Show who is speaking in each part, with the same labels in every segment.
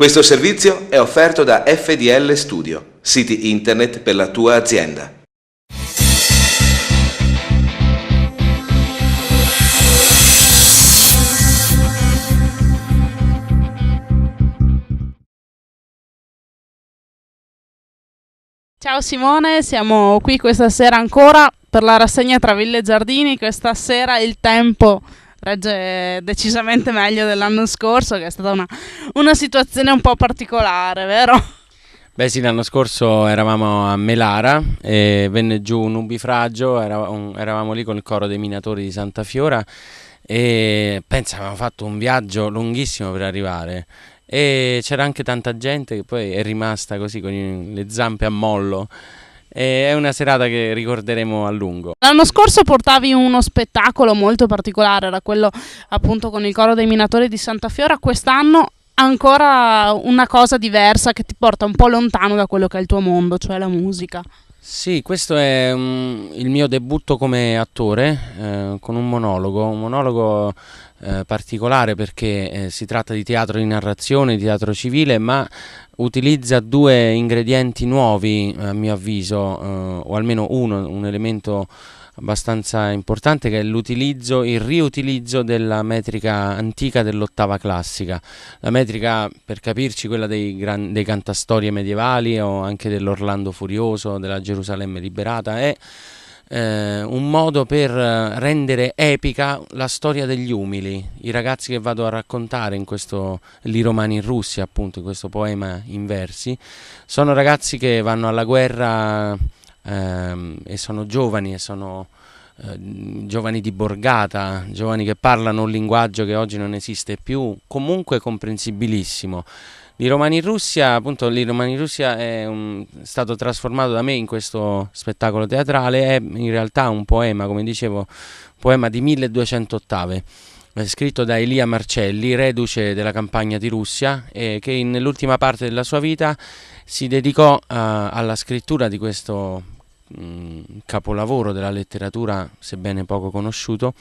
Speaker 1: Questo servizio è offerto da FDL Studio, siti internet per la tua azienda.
Speaker 2: Ciao Simone, siamo qui questa sera ancora per la rassegna tra Ville e Giardini. Questa sera il tempo regge decisamente meglio dell'anno scorso, che è stata una situazione un po' particolare, vero?
Speaker 3: Beh sì, l'anno scorso eravamo a Melara e venne giù un nubifragio, eravamo lì con il coro dei minatori di Santa Fiora e pensa, avevamo fatto un viaggio lunghissimo per arrivare e c'era anche tanta gente che poi è rimasta così con le zampe a mollo. E è una serata che ricorderemo a lungo.
Speaker 2: L'anno scorso portavi uno spettacolo molto particolare, era quello appunto con il coro dei minatori di Santa Fiora. Quest'anno ancora una cosa diversa che ti porta un po' lontano da quello che è il tuo mondo, cioè la musica.
Speaker 3: Sì, questo è il mio debutto come attore con un monologo particolare perché si tratta di teatro di narrazione, di teatro civile, ma utilizza due ingredienti nuovi a mio avviso, o almeno un elemento abbastanza importante, che è il riutilizzo della metrica antica dell'ottava classica. La metrica, per capirci, quella dei cantastorie medievali o anche dell'Orlando Furioso, della Gerusalemme liberata, è un modo per rendere epica la storia degli umili. I ragazzi che vado a raccontare in questo Li Romani in Russia, appunto, in questo poema in versi, sono ragazzi che vanno alla guerra e sono giovani, giovani di borgata, giovani che parlano un linguaggio che oggi non esiste più, comunque comprensibilissimo. Li Romani in Russia, appunto, Li Romani in Russia è stato trasformato da me in questo spettacolo teatrale, è in realtà un poema, come dicevo, un poema di 1200 ottave, scritto da Elia Marcelli, reduce della campagna di Russia, che nell'ultima parte della sua vita si dedicò alla scrittura di questo capolavoro della letteratura, sebbene poco conosciuto,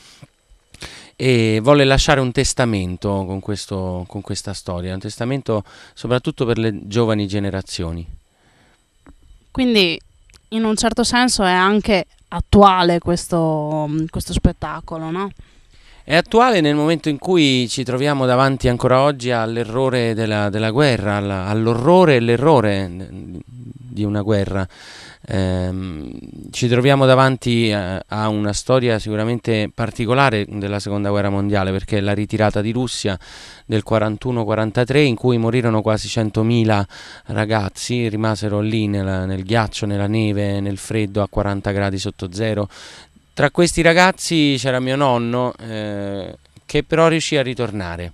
Speaker 3: e volle lasciare un testamento con questa storia, un testamento soprattutto per le giovani generazioni.
Speaker 2: Quindi in un certo senso è anche attuale questo spettacolo, no?
Speaker 3: È attuale nel momento in cui ci troviamo davanti ancora oggi all'errore della guerra, all'orrore e l'errore di una guerra. Ci troviamo davanti a una storia sicuramente particolare della seconda guerra mondiale, perché è la ritirata di Russia del 41-43, in cui morirono quasi 100.000 ragazzi, rimasero lì nel ghiaccio, nella neve, nel freddo a 40 gradi sotto zero. Tra questi ragazzi c'era mio nonno che però riuscì a ritornare.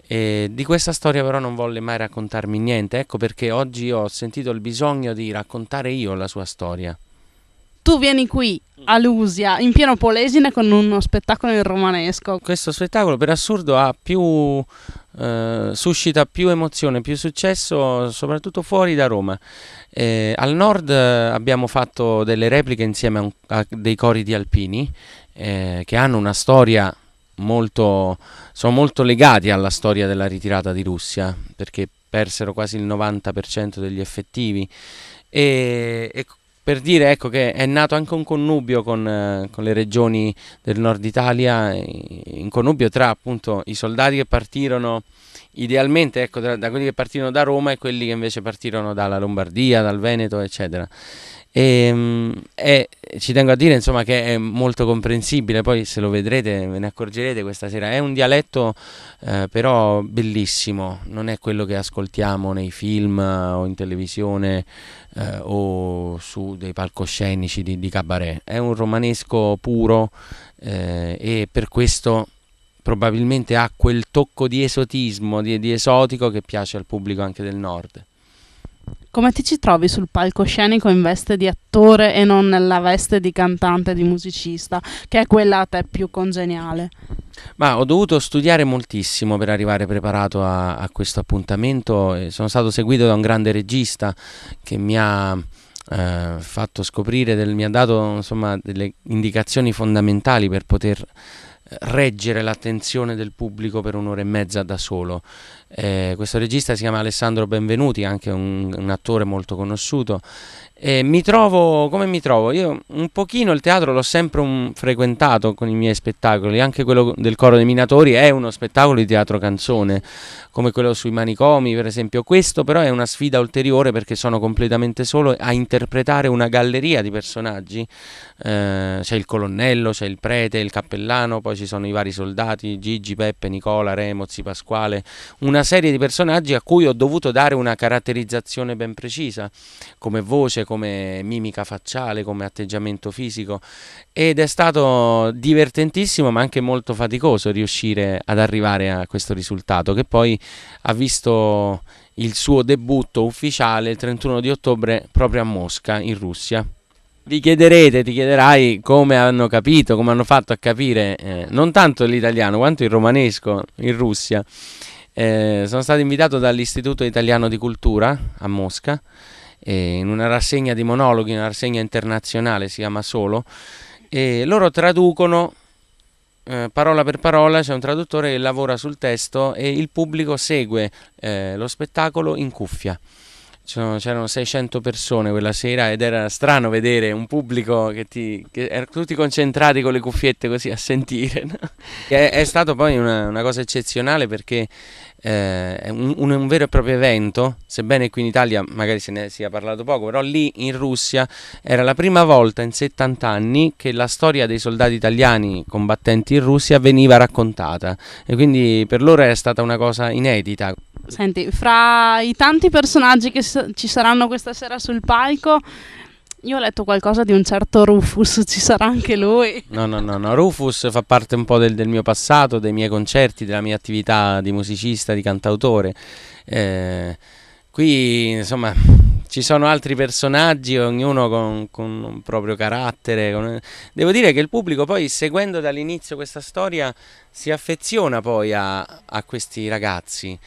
Speaker 3: E di questa storia però non volle mai raccontarmi niente, ecco perché oggi ho sentito il bisogno di raccontare io la sua storia.
Speaker 2: Tu vieni qui a Lusia in pieno Polesine con uno spettacolo in romanesco.
Speaker 3: Questo spettacolo per assurdo suscita più emozione, più successo soprattutto fuori da Roma. Al nord abbiamo fatto delle repliche insieme a dei cori di alpini che hanno una storia sono molto legati alla storia della ritirata di Russia, perché persero quasi il 90% degli effettivi e per dire, ecco, che è nato anche un connubio con le regioni del nord Italia, in connubio tra appunto i soldati che partirono idealmente, ecco, da quelli che partirono da Roma e quelli che invece partirono dalla Lombardia, dal Veneto, eccetera. E ci tengo a dire, insomma, che è molto comprensibile, poi se lo vedrete ve ne accorgerete questa sera. È un dialetto però bellissimo, non è quello che ascoltiamo nei film o in televisione o su dei palcoscenici di cabaret. È un romanesco puro e per questo probabilmente ha quel tocco di esotismo, di esotico che piace al pubblico anche del nord.
Speaker 2: Come ti ci trovi sul palcoscenico in veste di attore e non nella veste di cantante, di musicista, che è quella a te più congeniale?
Speaker 3: Ma ho dovuto studiare moltissimo per arrivare preparato a questo appuntamento e sono stato seguito da un grande regista che mi ha fatto scoprire, mi ha dato insomma delle indicazioni fondamentali per poter reggere l'attenzione del pubblico per un'ora e mezza da solo. Questo regista si chiama Alessandro Benvenuti, anche un attore molto conosciuto. Mi trovo come mi trovo? Io un pochino il teatro l'ho sempre frequentato con i miei spettacoli, anche quello del Coro dei Minatori è uno spettacolo di teatro canzone, come quello sui manicomi per esempio. Questo però è una sfida ulteriore perché sono completamente solo a interpretare una galleria di personaggi. C'è il colonnello, c'è il prete, il cappellano, poi ci sono i vari soldati, Gigi, Peppe, Nicola, Remo, Zi Pasquale, una serie di personaggi a cui ho dovuto dare una caratterizzazione ben precisa, come voce, come mimica facciale, come atteggiamento fisico, ed è stato divertentissimo ma anche molto faticoso riuscire ad arrivare a questo risultato, che poi ha visto il suo debutto ufficiale il 31 di ottobre proprio a Mosca, in Russia. Ti chiederai come hanno capito, come hanno fatto a capire non tanto l'italiano quanto il romanesco in Russia. Sono stato invitato dall'Istituto Italiano di Cultura a Mosca in una rassegna di monologhi, una rassegna internazionale, si chiama Solo, e loro traducono parola per parola, c'è un traduttore che lavora sul testo e il pubblico segue lo spettacolo in cuffia. C'erano 600 persone quella sera ed era strano vedere un pubblico che erano tutti concentrati con le cuffiette così a sentire, no? È stato poi una cosa eccezionale perché è un vero e proprio evento, sebbene qui in Italia magari se ne sia parlato poco, però lì in Russia era la prima volta in 70 anni che la storia dei soldati italiani combattenti in Russia veniva raccontata e quindi per loro è stata una cosa inedita.
Speaker 2: Senti, fra i tanti personaggi che ci saranno questa sera sul palco, io ho letto qualcosa di un certo Rufus, ci sarà anche lui?
Speaker 3: No, Rufus fa parte un po' del mio passato, dei miei concerti, della mia attività di musicista, di cantautore. Qui insomma ci sono altri personaggi, ognuno con un proprio carattere. Devo dire che il pubblico poi, seguendo dall'inizio questa storia, si affeziona poi a questi ragazzi,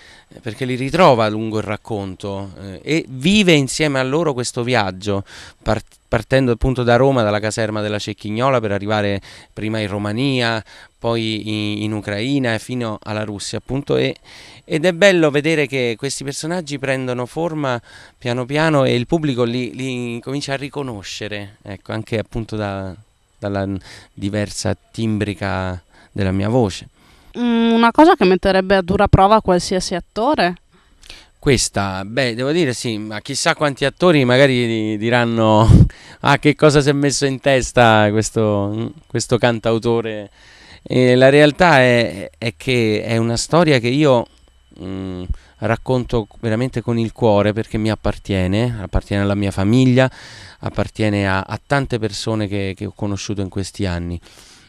Speaker 3: perché li ritrova lungo il racconto e vive insieme a loro questo viaggio, partendo appunto da Roma, dalla caserma della Cecchignola, per arrivare prima in Romania, poi in Ucraina e fino alla Russia appunto, ed è bello vedere che questi personaggi prendono forma piano piano e il pubblico li comincia a riconoscere, ecco, anche appunto dalla diversa timbrica della mia voce.
Speaker 2: Una cosa che metterebbe a dura prova qualsiasi attore?
Speaker 3: Questa, devo dire sì, ma chissà quanti attori magari diranno che cosa si è messo in testa questo cantautore. La realtà è che è una storia che io racconto veramente con il cuore, perché mi appartiene alla mia famiglia, appartiene a tante persone che ho conosciuto in questi anni.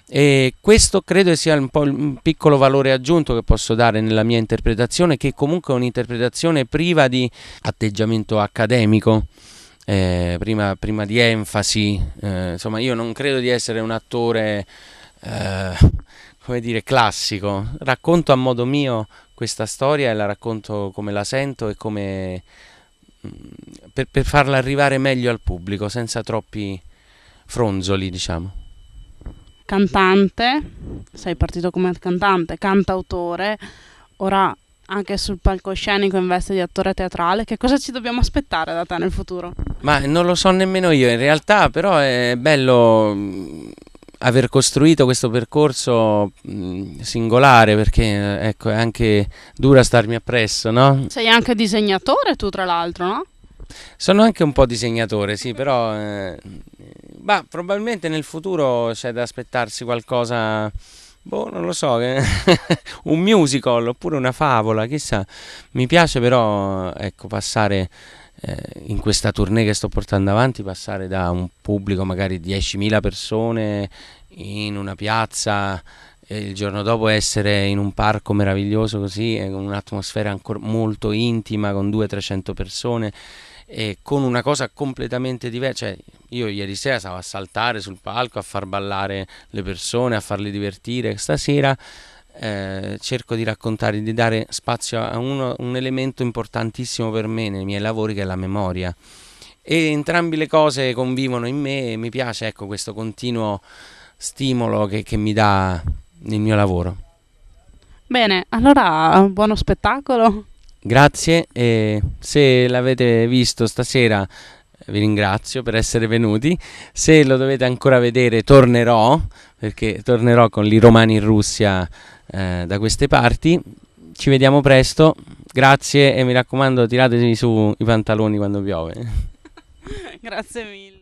Speaker 3: E questo credo sia un po' un piccolo valore aggiunto che posso dare nella mia interpretazione, che comunque è un'interpretazione priva di atteggiamento accademico, prima di enfasi. Insomma, io non credo di essere un attore come dire classico. Racconto a modo mio questa storia e la racconto come la sento e come per farla arrivare meglio al pubblico, senza troppi fronzoli, diciamo.
Speaker 2: Cantante, sei partito come cantante, cantautore, ora anche sul palcoscenico in veste di attore teatrale. Che cosa ci dobbiamo aspettare da te nel futuro?
Speaker 3: Ma non lo so nemmeno io in realtà, però è bello aver costruito questo percorso singolare, perché ecco, è anche dura starmi appresso, no?
Speaker 2: Sei anche disegnatore tu, tra l'altro, no?
Speaker 3: Sono anche un po' disegnatore, sì, però probabilmente nel futuro c'è da aspettarsi qualcosa, non lo so, un musical oppure una favola, chissà. Mi piace però, ecco, passare in questa tournée che sto portando avanti, passare da un pubblico magari 10.000 persone in una piazza e il giorno dopo essere in un parco meraviglioso così, con un'atmosfera ancora molto intima, con 200-300 persone e con una cosa completamente diversa. Cioè, io ieri sera stavo a saltare sul palco, a far ballare le persone, a farle divertire. Stasera cerco di raccontare, di dare spazio a un elemento importantissimo per me nei miei lavori, che è la memoria, e entrambe le cose convivono in me e mi piace, ecco, questo continuo stimolo che mi dà il mio lavoro.
Speaker 2: Bene, allora buono spettacolo.
Speaker 3: Grazie, e se l'avete visto stasera vi ringrazio per essere venuti. Se lo dovete ancora vedere tornerò, perché tornerò con i Romani in Russia da queste parti. Ci vediamo presto, grazie, e mi raccomando tiratevi su i pantaloni quando piove.
Speaker 2: Grazie mille.